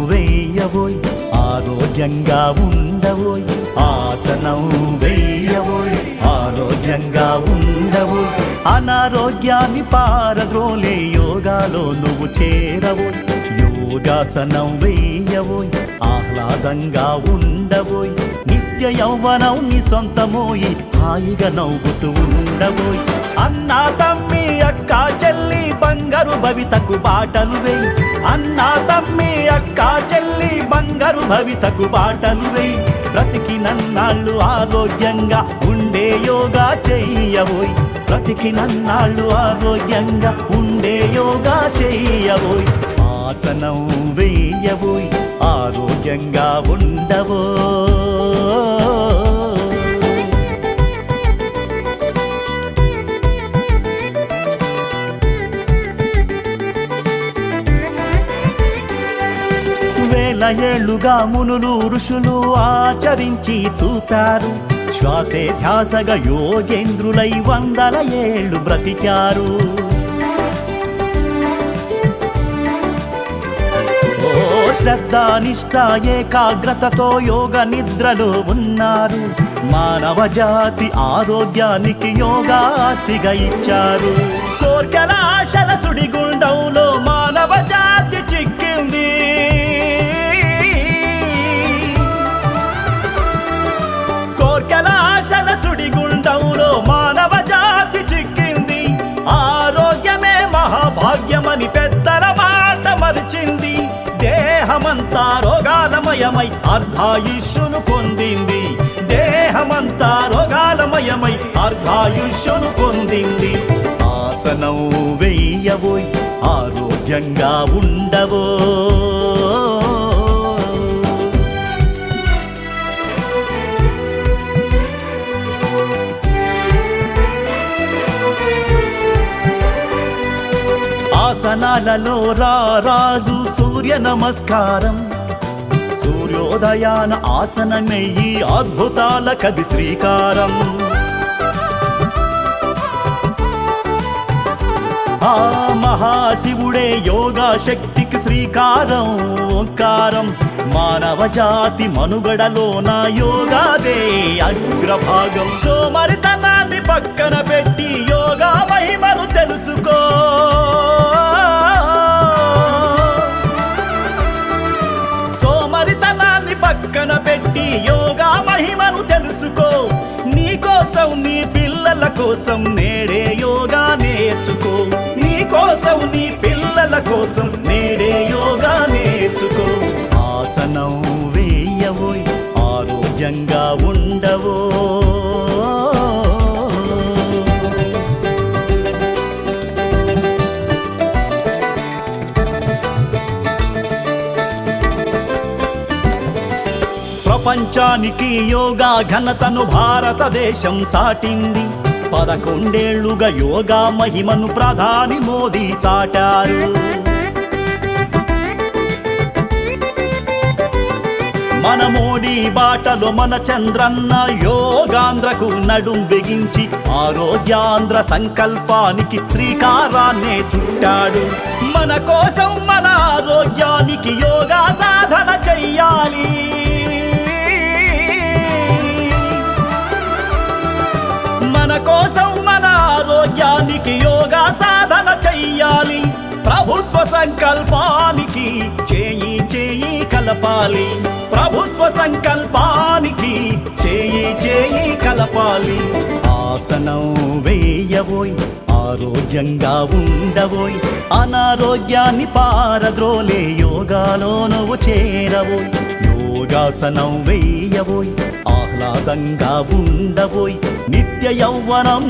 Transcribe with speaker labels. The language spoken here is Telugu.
Speaker 1: వేయవోయ్ ఆరోగ్యంగా ఉండవోయ్ ఆసనం వేయవోయ్ ఆరోగ్యంగా ఉండవోయ్ అనారోగ్యాన్ని పారద్రోలే యోగాలో నువ్వు చేరవోయ్ యోగాసనం వేయవోయ్ ఆహ్లాదంగా ఉండవోయ్ నిత్య యౌవనం నీ సొంతమోయి హాయిగా నవ్వుతూ ఉండవోయ్ అన్నా తమ్మి అక్క చెల్లి బంగారు భవితకు బాటలు వేయి అన్నా తమ్మి అక్క చెల్లి బంగారు భవితకు బాటలు వేయి బ్రతికినన్నాళ్ళు ఆరోగ్యంగా ఉండే యోగా చెయ్యవోయ్ బ్రతికినన్నాళ్ళు ఆరోగ్యంగా ఉండే యోగా చెయ్యవోయ్ ఆసనం వేయవోయ్ ఆరోగ్యంగా ఉండవో వేల ఏళ్లుగా మునులు ఋషులు ఆచరించి చూపారు శ్వాసే ధ్యాసగా యోగేంద్రులై 100 ఏళ్ళు బ్రతికారు శ్రద్ధ నిష్ఠ ఏకాగ్రతతో యోగ నిద్రలో ఉన్నారు మానవ జాతి ఆరోగ్యానికి యోగాస్తిగా ఇచ్చారు కోర్కెల ఆశల సుడిగుండంలో మానవ జాతి చిక్కింది కోర్కెల ఆశల సుడిగుండంలో మానవ జాతి చిక్కింది ఆరోగ్యమే మహాభాగ్యమని పెద్దల మాట మరిచింది దేహమంతా రోగాలమయమై అర్ధాయుష్యును పొందింది దేహమంతా రోగాలమయమై అర్ధాయుష్యును పొందింది ఆసనం వేయవోయ్ ఆరోగ్యంగా ఉండవో ఆసనాలలో రాజు సూర్య నమస్కారం సూర్యోదయాన ఆసనమెయ్యి అద్భుతాలకది శ్రీకారం ఆ మహాశివుడే యోగా శక్తికి శ్రీకారం ఓంకారం మానవ జాతి మనుగడలోన యోగాదే అగ్రభాగం సోమరితనాన్ని పక్కన పెట్టి యోగా మహిమను తెలుసుకో సోమరితనాన్ని పక్కన పెట్టి యోగా మహిమను తెలుసుకో నీ కోసం నీ పిల్లల కోసం నేడే యోగా నేర్చుకో నీ కోసం నీ పిల్లల కోసం నేడే యోగా నేర్చుకో ఆసనం వేయవోయ్ ఆరోగ్యంగా ఉండవో ప్రపంచానికి యోగా ఘనతను భారతదేశం చాటింది 11 ఏళ్లుగా యోగా మహిమను ప్రధాని మోదీ చాటారు మన మోడీ బాటలో మన చంద్రన్న యోగాంధ్రకు నడుం బిగించి ఆరోగ్యాంధ్ర సంకల్పానికి శ్రీకారాన్నే చుట్టాడు మన కోసం మన ఆరోగ్యానికి యోగా సాధన చెయ్యాలి మన కోసం మన ఆరోగ్యానికి యోగా సాధన చెయ్యాలి ప్రభుత్వ సంకల్పానికి చేయి కలపాలి ప్రభుత్వ సంకల్పానికి చేయి కలపాలి ఆసనం వేయవోయ్ ఆరోగ్యంగా ఉండవోయ్ అనారోగ్యాన్ని పారద్రోలే యోగాలో నువ్వు చేరవోయ్ యోగాసనం వేయవోయ్ ఆహ్లాదంగా ఉండవోయ్ నిత్య యౌవనం